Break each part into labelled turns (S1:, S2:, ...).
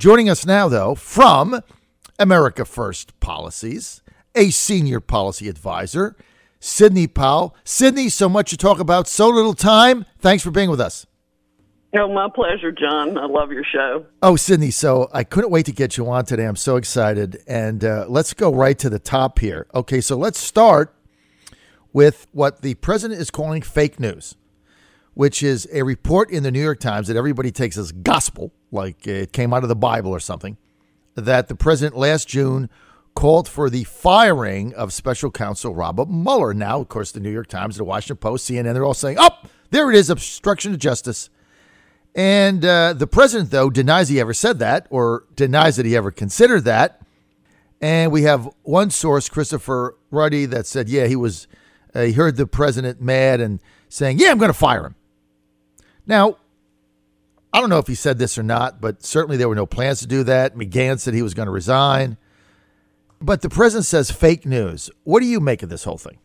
S1: Joining us now, though, from America First Policies, a senior policy advisor, Sidney Powell. Sidney, so much to talk about, so little time. Thanks for being with us.
S2: Oh, my pleasure, John. I love your show.
S1: Oh, Sidney, so I couldn't wait to get you on today. I'm so excited. And let's go right to the top here. Okay, so let's start with what the president is calling fake news, which is a report in the New York Times that everybody takes as gospel, like it came out of the Bible or something, that the president last June called for the firing of special counsel Robert Mueller. Now, of course, the New York Times, the Washington Post, CNN, they're all saying, oh, there it is, obstruction of justice. And the president, though, denies he ever said that or denies that he ever considered that. And we have one source, Christopher Ruddy, that said, yeah, he heard the president mad and saying, yeah, I'm going to fire him. Now, I don't know if he said this or not, but certainly there were no plans to do that. McGahn said he was going to resign. But the president says fake news. What do you make of this whole thing?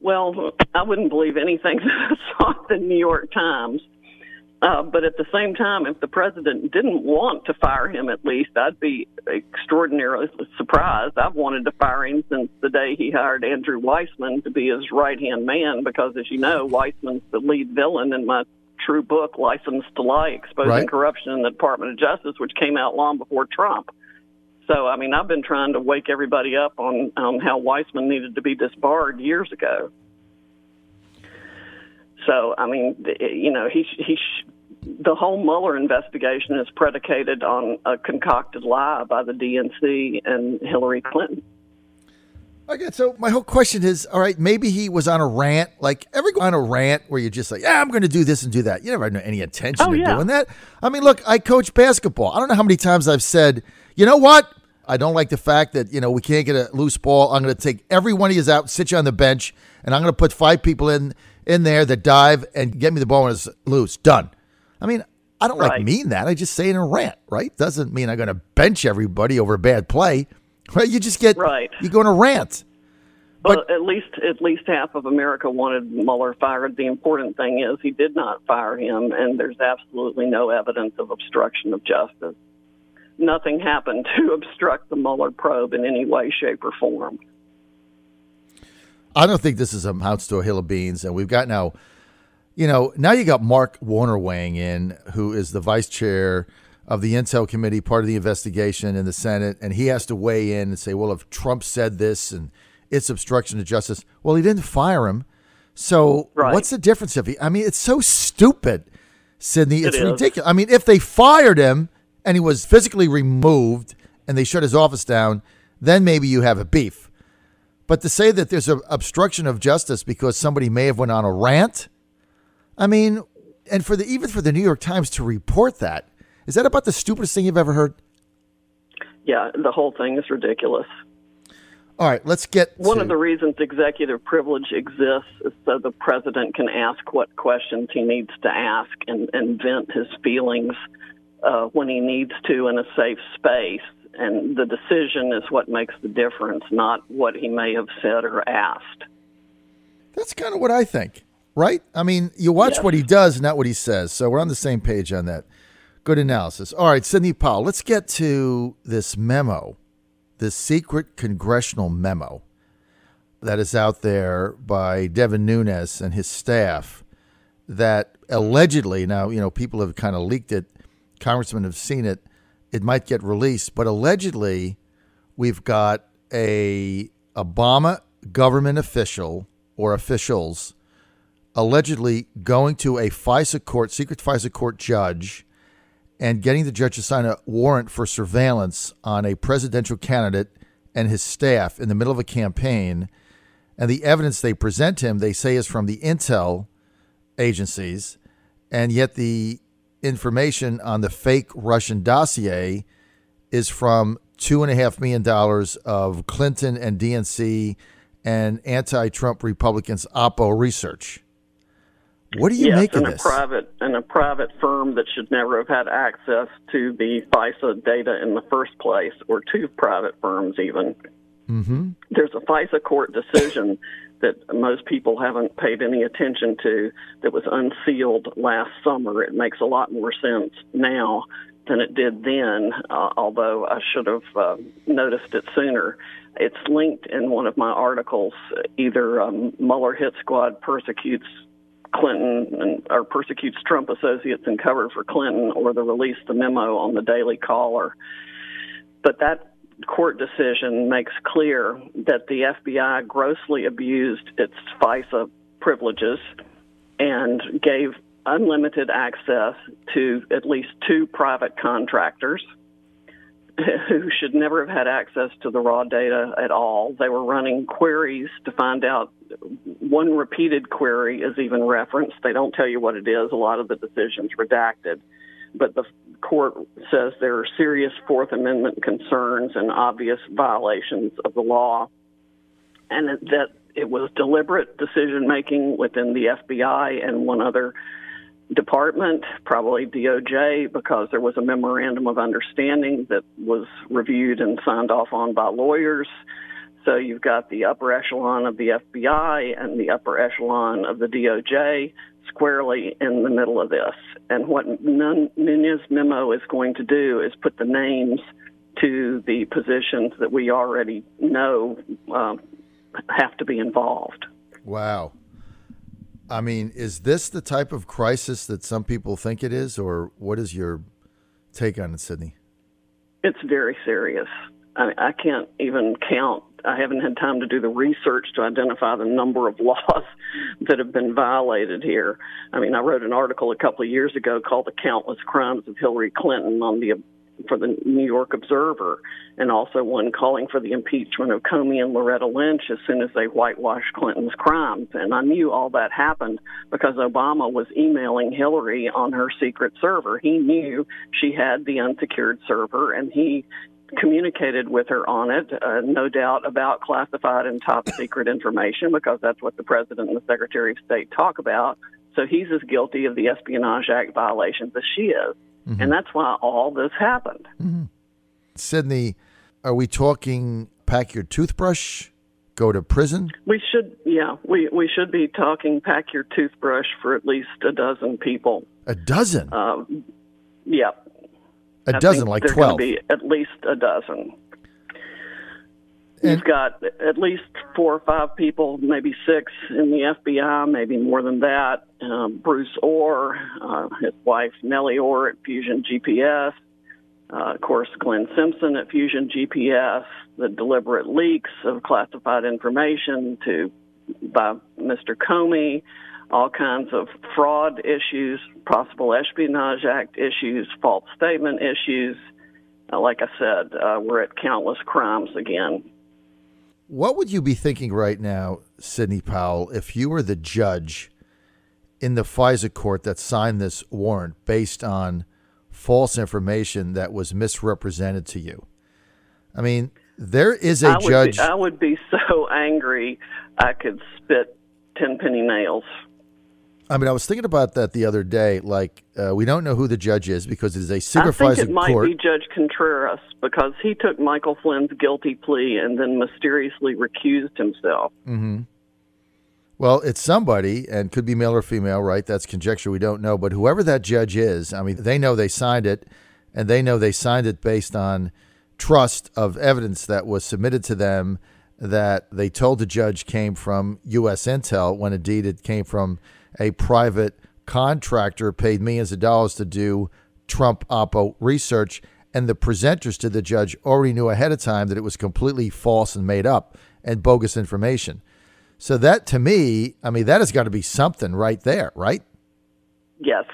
S2: Well, I wouldn't believe anything that I saw in the New York Times. But at the same time, if the president didn't want to fire him, at least, I'd be extraordinarily surprised. I've wanted to fire him since the day he hired Andrew Weissman to be his right-hand man, because, as you know, Weissman's the lead villain in my true book, License to Lie, Exposing Corruption in the Department of Justice, which came out long before Trump. So, I mean, I've been trying to wake everybody up on how Weissman needed to be disbarred years ago. So, I mean, you know, the whole Mueller investigation is predicated on a concocted lie by the DNC and Hillary Clinton.
S1: Okay, so my whole question is, all right, maybe he was on a rant. Like, ever go on a rant where you're just like, yeah, I'm going to do this and do that? You never had any intention of doing that. I mean, look, I coach basketball. I don't know how many times I've said, you know what? I don't like the fact that, you know, we can't get a loose ball. I'm going to take every one of you out, sit you on the bench, and I'm going to put 5 people in there that dive and get me the ball when it's loose. Done. I mean, I don't mean that. I just say it in a rant, right? Doesn't mean I'm going to bench everybody over a bad play. Right? You just get you go in a rant.
S2: But at least half of America wanted Mueller fired. The important thing is he did not fire him, and there's absolutely no evidence of obstruction of justice. Nothing happened to obstruct the Mueller probe in any way, shape, or form.
S1: I don't think this is amounts to a hill of beans, and we've got now you got Mark Warner weighing in, who is the vice chair of the Intel Committee, part of the investigation in the Senate, and he has to weigh in and say, well, if Trump said this and it's obstruction of justice, well, he didn't fire him. So what's the difference it's so stupid, Sidney. It's ridiculous. I mean, if they fired him and he was physically removed and they shut his office down, then maybe you have a beef. But to say that there's an obstruction of justice because somebody may have went on a rant, I mean, and even for the New York Times to report that, is that about the stupidest thing you've ever heard?
S2: Yeah, the whole thing is ridiculous.
S1: All right, let's get
S2: One of the reasons executive privilege exists is so the president can ask what questions he needs to ask and vent his feelings when he needs to in a safe space. And the decision is what makes the difference, not what he may have said or asked.
S1: That's kind of what I think, right? I mean, you watch what he does, not what he says. So we're on the same page on that. Good analysis. All right, Sidney Powell, let's get to this memo, this secret congressional memo that is out there by Devin Nunes and his staff that allegedly, now, people have kind of leaked it, congressmen have seen it, it might get released, but allegedly we've got a Obama government official or officials allegedly going to a FISA court, secret FISA court judge, and getting the judge to sign a warrant for surveillance on a presidential candidate and his staff in the middle of a campaign. And the evidence they present him, they say, is from the intel agencies, and yet the information on the fake Russian dossier is from $2.5 million of Clinton and DNC and anti-Trump Republicans Oppo research. What do you make of this?
S2: And a private firm that should never have had access to the FISA data in the first place, or two private firms even.
S1: Mm-hmm.
S2: There's a FISA court decision that most people haven't paid any attention to that was unsealed last summer. It makes a lot more sense now than it did then, although I should have noticed it sooner. It's linked in one of my articles. Either Mueller hit squad persecutes Clinton or persecutes Trump associates and cover for Clinton, or the release the memo on the Daily Caller. But that court decision makes clear that the FBI grossly abused its FISA privileges and gave unlimited access to at least 2 private contractors who should never have had access to the raw data at all. They were running queries to find out. One repeated query is even referenced. They don't tell you what it is. A lot of the decisions redacted. But the court says there are serious Fourth Amendment concerns and obvious violations of the law, and that it was deliberate decision-making within the FBI and one other department, probably DOJ, because there was a memorandum of understanding that was reviewed and signed off on by lawyers. So you've got the upper echelon of the FBI and the upper echelon of the DOJ squarely in the middle of this. And what Nunez's memo is going to do is put the names to the positions that we already know have to be involved.
S1: Wow. I mean, is this the type of crisis that some people think it is, or what is your take on it, Sidney?
S2: It's very serious. I can't even count. I haven't had time to do the research to identify the number of laws that have been violated here. I mean, I wrote an article a couple of years ago called "The Countless Crimes of Hillary Clinton" for the New York Observer, and also one calling for the impeachment of Comey and Loretta Lynch as soon as they whitewashed Clinton's crimes. And I knew all that happened because Obama was emailing Hillary on her secret server. He knew she had the unsecured server, and he communicated with her on it, no doubt about classified and top secret information, because that's what the President and the Secretary of State talk about. So he's as guilty of the Espionage Act violations as she is. Mm-hmm. And that's why all this happened.
S1: Mm-hmm. Sidney, are we talking pack your toothbrush, go to prison?
S2: We should, we should be talking pack your toothbrush for at least a dozen people.
S1: A dozen?
S2: Yeah.
S1: A dozen, like 12?
S2: There's going to be at least a dozen. You've got at least 4 or 5 people, maybe 6 in the FBI, maybe more than that. Bruce Orr, his wife Nellie Orr at Fusion GPS, of course Glenn Simpson at Fusion GPS, the deliberate leaks of classified information by Mr. Comey, all kinds of fraud issues, possible Espionage Act issues, false statement issues. Like I said, we're at countless crimes again.
S1: What would you be thinking right now, Sidney Powell, if you were the judge in the FISA court that signed this warrant based on false information that was misrepresented to you? I mean, there is a judge.
S2: I would be so angry I could spit 10-penny nails.
S1: I mean, I was thinking about that the other day. Like, we don't know who the judge is because it is a secret FISA court.
S2: I think it might be Judge Contreras because he took Michael Flynn's guilty plea and then mysteriously recused himself.
S1: Mm-hmm. Well, it's somebody, and could be male or female, right? That's conjecture. We don't know. But whoever that judge is, I mean, they know they signed it, and they know they signed it based on trust of evidence that was submitted to them that they told the judge came from U.S. Intel, when indeed it came from a private contractor paid millions of dollars to do Trump Oppo research, and the presenters to the judge already knew ahead of time that it was completely false and made up and bogus information. So that, to me, I mean, that has got to be something right there, right?
S2: Yes.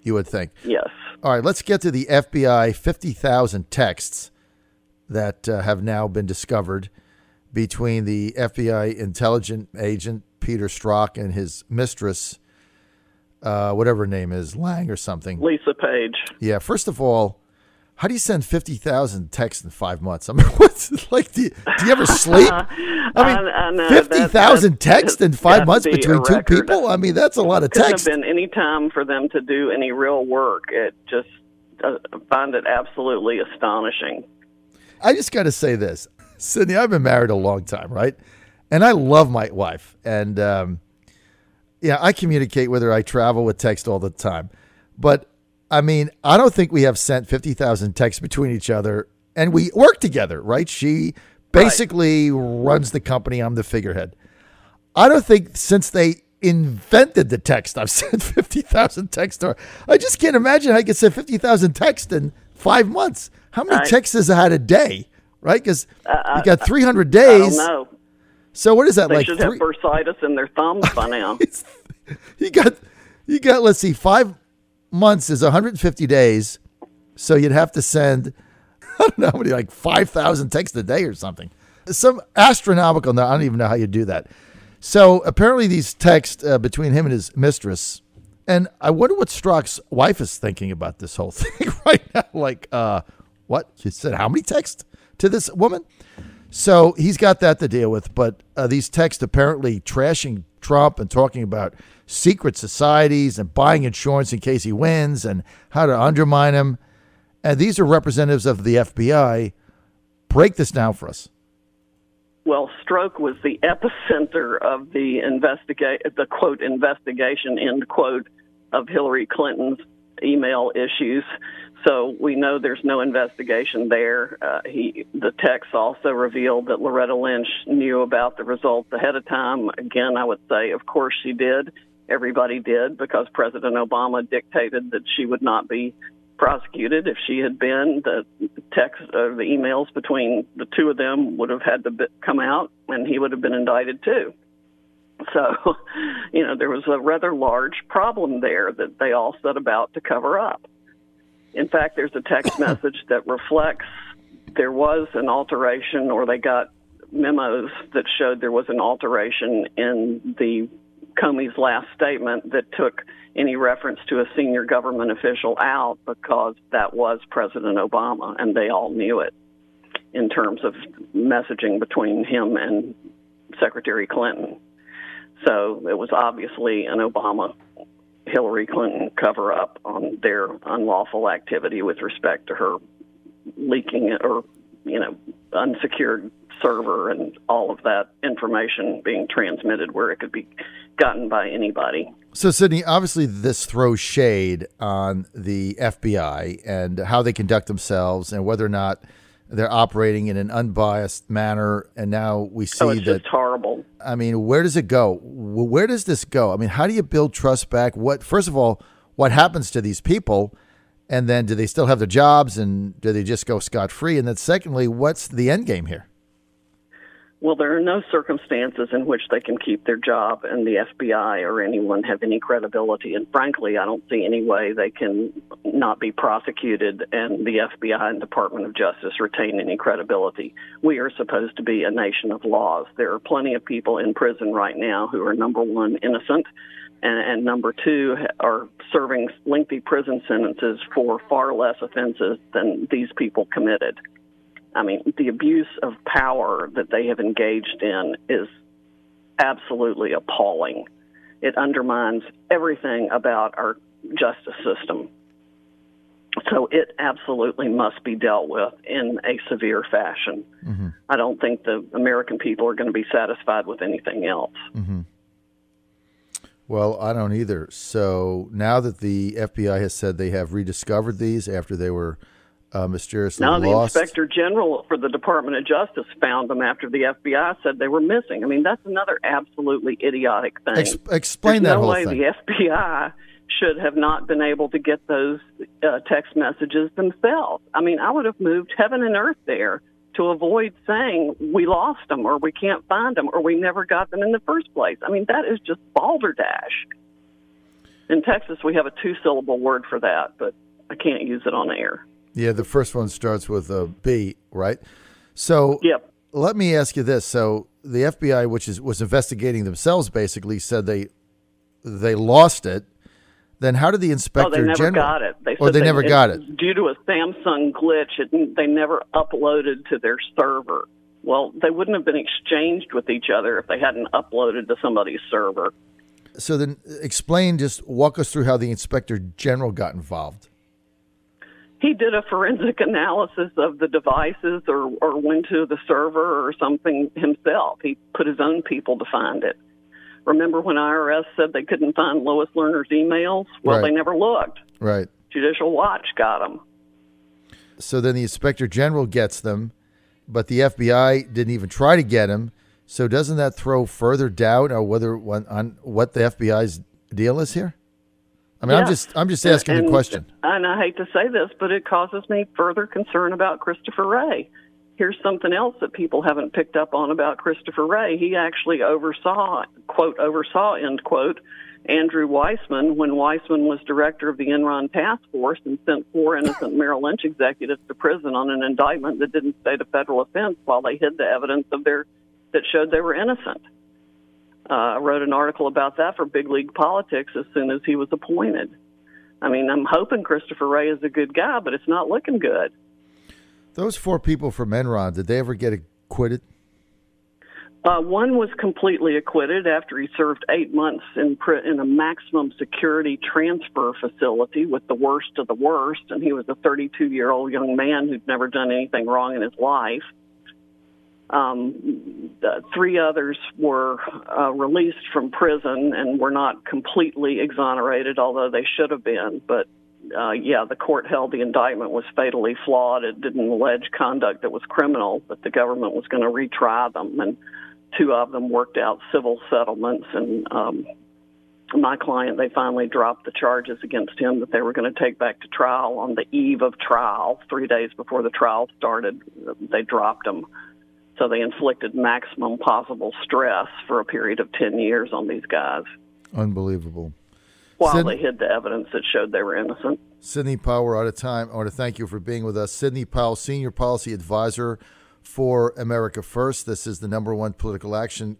S1: You would think.
S2: Yes.
S1: All right, let's get to the FBI 50,000 texts that have now been discovered between the FBI intelligence agent Peter Strzok and his mistress, whatever her name is, Lang or something.
S2: Lisa Page.
S1: Yeah. First of all, how do you send 50,000 texts in 5 months? I mean, what's like? Do you ever sleep? I mean, 50,000 texts in 5 months between 2 people. I mean, that's a lot of text.
S2: Couldn't have been any time for them to do any real work. It just I find it absolutely astonishing.
S1: I just got to say this, Sidney. I've been married a long time, right? And I love my wife. And, I communicate with her. I travel with text all the time. But I mean, I don't think we have sent 50,000 texts between each other, and we work together, right? She basically runs the company. I'm the figurehead. I don't think since they invented the text, I've sent 50,000 texts to her. I just can't imagine how I could send 50,000 texts in 5 months. How many texts has I had a day, right? Because you got 300 days.
S2: I don't know.
S1: So what is that
S2: they
S1: like?
S2: They should have bursitis in their thumbs by now.
S1: you got. Let's see, 5 months is 150 days. So you'd have to send, I don't know how many, like 5,000 texts a day or something. Some astronomical. No, I don't even know how you do that. So apparently these texts between him and his mistress, and I wonder what Strzok's wife is thinking about this whole thing right now. Like, what? She said how many texts to this woman? So he's got that to deal with. But these texts apparently trashing Trump and talking about secret societies and buying insurance in case he wins and how to undermine him. And these are representatives of the FBI. Break this down for us.
S2: Well, Strzok was the epicenter of the quote investigation, end quote, of Hillary Clinton's email issues. So we know there's no investigation there. The text also revealed that Loretta Lynch knew about the results ahead of time. Again, I would say, of course she did. Everybody did, because President Obama dictated that she would not be prosecuted. If she had been, the text or the emails between the two of them would have had to come out, and he would have been indicted too. So, there was a rather large problem there that they all set about to cover up. In fact, there's a text message that reflects there was an alteration, or they got memos that showed there was an alteration in the Comey's last statement that took any reference to a senior government official out, because that was President Obama, and they all knew it in terms of messaging between him and Secretary Clinton. So it was obviously an Obama-Hillary Clinton cover-up on their unlawful activity with respect to her leaking or, unsecured server and all of that information being transmitted where it could be gotten by anybody.
S1: So, Sidney, obviously this throws shade on the FBI and how they conduct themselves and whether or not they're operating in an unbiased manner. And now we see
S2: it's just horrible.
S1: I mean, where does it go? Where does this go? I mean, how do you build trust back? First of all, what happens to these people? And then do they still have their jobs, and do they just go scot-free? And then secondly, what's the end game here?
S2: Well, there are no circumstances in which they can keep their job and the FBI or anyone have any credibility. And frankly, I don't see any way they can not be prosecuted and the FBI and Department of Justice retain any credibility. We are supposed to be a nation of laws. There are plenty of people in prison right now who are, number one, innocent, and number two, are serving lengthy prison sentences for far less offenses than these people committed. I mean, the abuse of power that they have engaged in is absolutely appalling. It undermines everything about our justice system. So it absolutely must be dealt with in a severe fashion. Mm-hmm. I don't think the American people are going to be satisfied with anything else.
S1: Mm-hmm. Well, I don't either. So now that the FBI has said they have rediscovered these after they were mysteriously lost.
S2: Now the Inspector General for the Department of Justice found them after the FBI said they were missing. I mean, that's another absolutely idiotic thing.
S1: Explain that whole thing.
S2: There's no way the FBI should have not been able to get those text messages themselves. I mean, I would have moved heaven and earth there to avoid saying we lost them or we can't find them or we never got them in the first place. I mean, that is just balderdash. In Texas, we have a 2-syllable word for that, but I can't use it on air.
S1: Yeah, the first one starts with a B, right? So
S2: yep.
S1: Let me ask you this. So the FBI, which was investigating themselves, basically said they lost it. Then how did the Inspector General?
S2: They never got it.
S1: They never got it.
S2: Due to a Samsung glitch, they never uploaded to their server. Well, they wouldn't have been exchanged with each other if they hadn't uploaded to somebody's server.
S1: So then just walk us through how the Inspector General got involved.
S2: He did a forensic analysis of the devices or went to the server or something himself. He put his own people to find it. Remember when IRS said they couldn't find Lois Lerner's emails? Well, They never looked.
S1: Right.
S2: Judicial Watch got them.
S1: So then the Inspector General gets them, but the FBI didn't even try to get him. So doesn't that throw further doubt on what the FBI's deal is here? I mean,
S2: Yes.
S1: I'm just asking the question.
S2: And I hate to say this, but it causes me further concern about Christopher Wray. Here's something else that people haven't picked up on about Christopher Wray. He actually oversaw, end quote, Andrew Weissman when Weissman was director of the Enron task force and sent 4 innocent Merrill Lynch executives to prison on an indictment that didn't state a federal offense while they hid the evidence that showed they were innocent. I wrote an article about that for Big League Politics as soon as he was appointed. I mean, I'm hoping Christopher Wray is a good guy, but it's not looking good.
S1: Those 4 people from Enron, did they ever get acquitted?
S2: One was completely acquitted after he served 8 months in a maximum security transfer facility with the worst of the worst, and he was a 32-year-old young man who'd never done anything wrong in his life. 3 others were released from prison and were not completely exonerated, although they should have been. But, the court held the indictment was fatally flawed. It didn't allege conduct that was criminal, but the government was going to retry them. And 2 of them worked out civil settlements. And my client, they finally dropped the charges against him that they were going to take back to trial on the eve of trial. 3 days before the trial started, they dropped them. So they inflicted maximum possible stress for a period of 10 years on these guys.
S1: Unbelievable.
S2: While they hid the evidence that showed they were innocent.
S1: Sidney Powell, we're out of time. I want to thank you for being with us. Sidney Powell, Senior Policy Advisor for America First. This is the #1 political action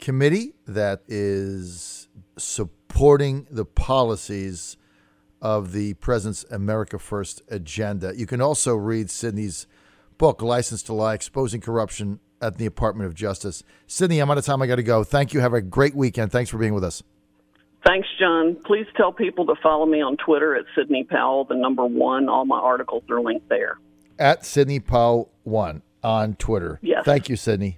S1: committee that is supporting the policies of the President's America First agenda. You can also read Sidney's book, License to Lie, Exposing Corruption at the Department of Justice. Sidney, I'm out of time. I got to go. Thank you. Have a great weekend. Thanks for being with us.
S2: Thanks, John. Please tell people to follow me on Twitter at Sidney Powell, the #1. All my articles are linked there.
S1: At Sidney Powell 1 on Twitter.
S2: Yes.
S1: Thank you, Sidney.